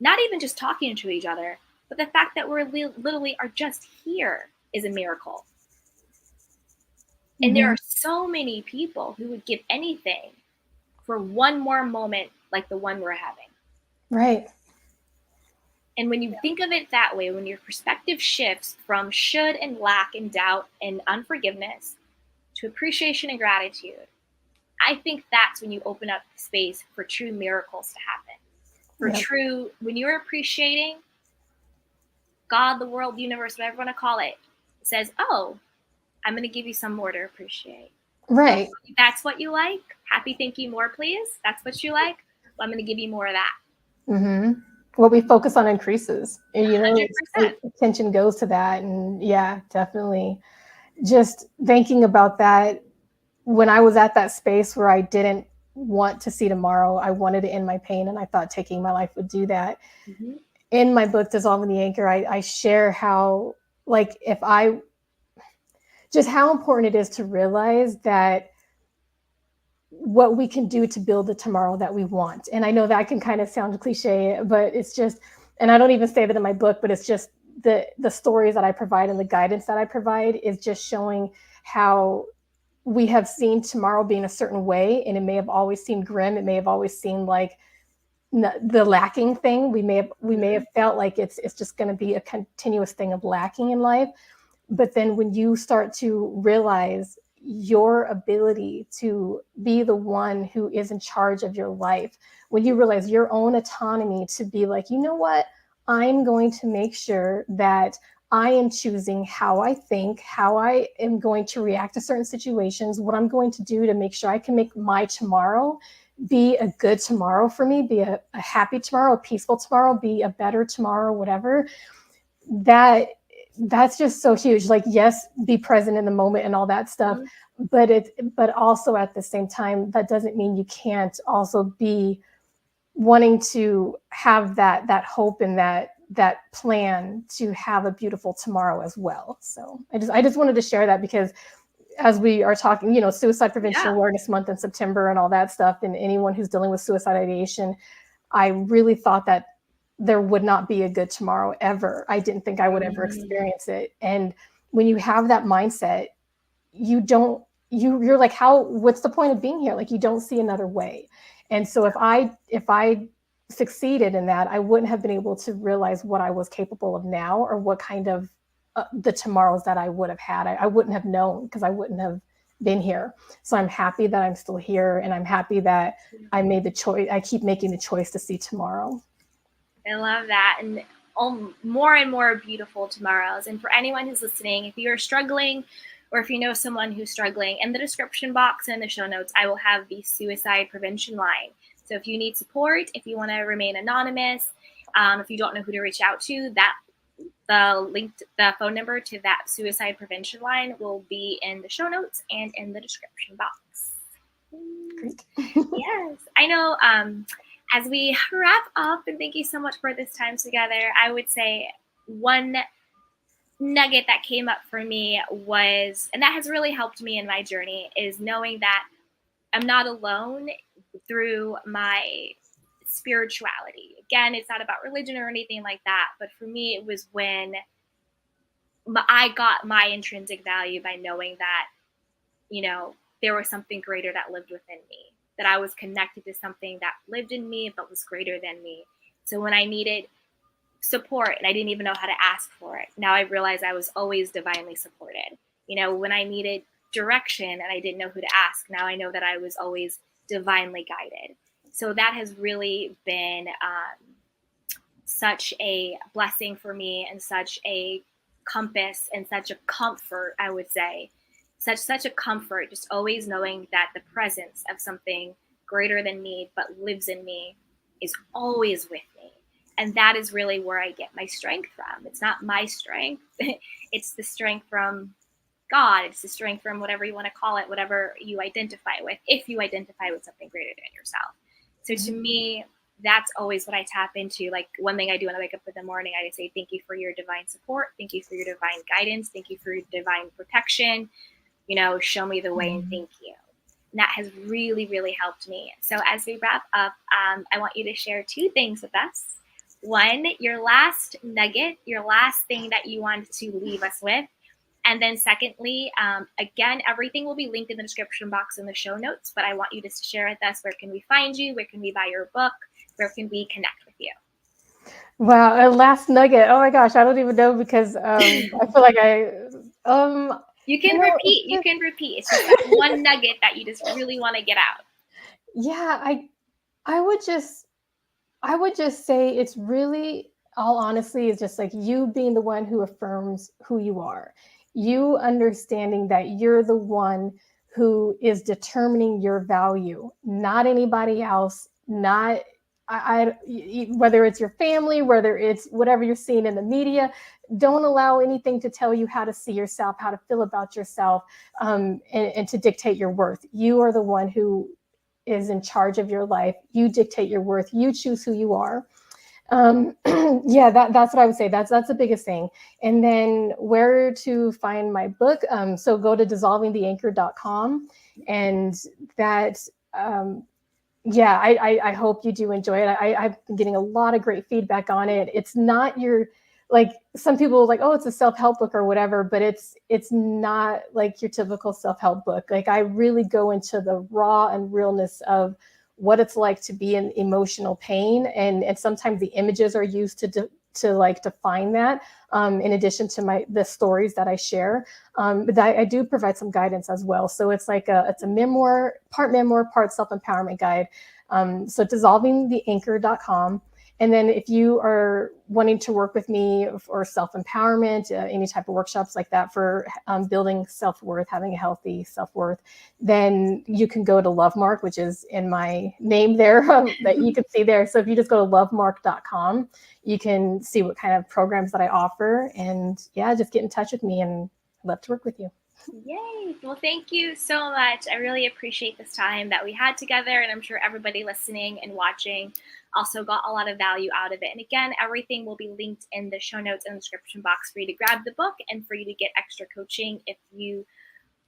not even just talking to each other, but the fact that we're literally are just here is a miracle. And there are so many people who would give anything for one more moment like the one we're having. Right. And when you think of it that way, when your perspective shifts from should and lack and doubt and unforgiveness to appreciation and gratitude, I think that's when you open up space for true miracles to happen. For true, when you're appreciating, God, the world, the universe, whatever you want to call it, says, oh, I'm going to give you some more to appreciate. Right. Oh, that's what you like? Happy, thank you, more, please? That's what you like? Well, I'm going to give you more of that. Mm-hmm. What we focus on increases. And, 100%. attention goes to that. And yeah, definitely. Just thinking about that, when I was at that space where I didn't want to see tomorrow, I wanted to end my pain, and I thought taking my life would do that. Mm-hmm. In my book, Dissolving the Anchor, I share how, like, just how important it is to realize that what we can do to build the tomorrow that we want. And I know that can kind of sound cliche, but it's just, and I don't even say that in my book, but it's just the stories that I provide and the guidance that I provide is just showing how we have seen tomorrow being a certain way, and it may have always seemed grim. It may have always seemed like the lacking thing. We may have felt like it's just going to be a continuous thing of lacking in life. But then when you start to realize your ability to be the one who is in charge of your life, when you realize your own autonomy to be like, you know what, I'm going to make sure that I am choosing how I think, how I am going to react to certain situations, what I'm going to do to make sure I can make my tomorrow be a good tomorrow for me, be a happy tomorrow, a peaceful tomorrow, be a better tomorrow, whatever. That's just so huge. Like, yes, be present in the moment and all that stuff, but also at the same time, that doesn't mean you can't also be wanting to have that hope and that plan to have a beautiful tomorrow as well. So I just wanted to share that, because as we are talking, Suicide Prevention Awareness Month in September and all that stuff, and anyone who's dealing with suicide ideation, I really thought that there would not be a good tomorrow ever. I didn't think I would ever experience it. And when you have that mindset, you're like, what's the point of being here? Like, you don't see another way. And so if I succeeded in that, I wouldn't have been able to realize what I was capable of now, or what kind of the tomorrows that I would have had. I wouldn't have known, because I wouldn't have been here. So I'm happy that I'm still here, and I'm happy that I made the choice. I keep making the choice to see tomorrow. I love that. And more and more beautiful tomorrows. And for anyone who's listening, if you're struggling, or if you know someone who's struggling, in the description box and in the show notes, I will have the suicide prevention line. So if you need support, if you want to remain anonymous, if you don't know who to reach out to, the phone number to that suicide prevention line will be in the show notes and in the description box. Great. Yes, I know. As we wrap up, and thank you so much for this time together, I would say one nugget that came up for me was, and that has really helped me in my journey, is knowing that I'm not alone through my spirituality. Again, it's not about religion or anything like that, but for me, it was when I got my intrinsic value by knowing that, there was something greater that lived within me, that I was connected to something that lived in me but was greater than me. So when I needed support and I didn't even know how to ask for it, now I realize I was always divinely supported. When I needed direction and I didn't know who to ask, now I know that I was always divinely guided. So that has really been such a blessing for me, and such a compass and such a comfort, I would say. Such a comfort, just always knowing that the presence of something greater than me but lives in me is always with me. And that is really where I get my strength from. It's not my strength. It's the strength from God. It's the strength from whatever you want to call it, whatever you identify with, if you identify with something greater than yourself. So to me, that's always what I tap into. Like, one thing I do when I wake up in the morning, I say, thank you for your divine support. Thank you for your divine guidance. Thank you for your divine protection. Show me the way, and thank you. And that has really, really helped me. So as we wrap up, I want you to share two things with us. One, your last nugget, your last thing that you wanted to leave us with. And then secondly, again, everything will be linked in the description box in the show notes, but I want you to share with us, where can we find you? Where can we buy your book? Where can we connect with you? Wow, a last nugget. Oh my gosh, I don't even know because I feel like You can repeat. You can repeat. It's just that one nugget that you just really want to get out. Yeah, I would just say it's really, all honestly, is just like you being the one who affirms who you are. You understanding that you're the one who is determining your value, not anybody else, not whether it's your family, whether it's whatever you're seeing in the media. Don't allow anything to tell you how to see yourself, how to feel about yourself, and to dictate your worth. You are the one who is in charge of your life. You dictate your worth. You choose who you are. Yeah, that's what I would say. That's the biggest thing. And then where to find my book. So go to dissolvingtheanchor.com, and that, yeah, I hope you do enjoy it. I've been getting a lot of great feedback on it. It's not your, like, some people are like, oh, it's a self-help book or whatever, but it's not like your typical self-help book. Like, I really go into the raw and realness of what it's like to be in emotional pain, and sometimes the images are used to like define that, in addition to the stories that I share. But I do provide some guidance as well. So it's like it's a memoir, part self-empowerment guide. So dissolvingtheanchor.com. And then if you are wanting to work with me for self-empowerment, any type of workshops like that for building self-worth, having a healthy self-worth, then you can go to Lovemark, which is in my name there, that you can see there. So if you just go to lovemark.com, you can see what kind of programs that I offer. And yeah, just get in touch with me, and I'd love to work with you. Yay. Well, thank you so much. I really appreciate this time that we had together, and I'm sure everybody listening and watching also got a lot of value out of it. And again, everything will be linked in the show notes and description box for you to grab the book and for you to get extra coaching if you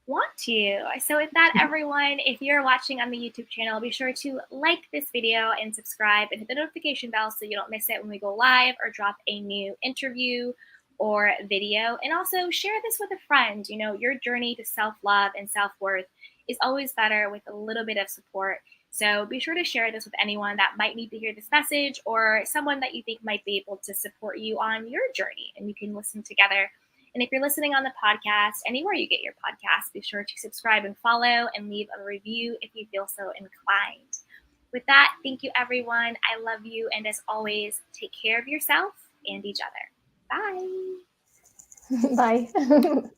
want to. So with that, everyone, if you're watching on the YouTube channel, be sure to like this video and subscribe and hit the notification bell so you don't miss it when we go live or drop a new interview or video. And also share this with a friend. You know, your journey to self-love and self-worth is always better with a little bit of support. So be sure to share this with anyone that might need to hear this message, or someone that you think might be able to support you on your journey, and you can listen together. And if you're listening on the podcast, anywhere you get your podcast, be sure to subscribe and follow and leave a review if you feel so inclined. With that, thank you, everyone. I love you. And as always, take care of yourself and each other. Bye. Bye.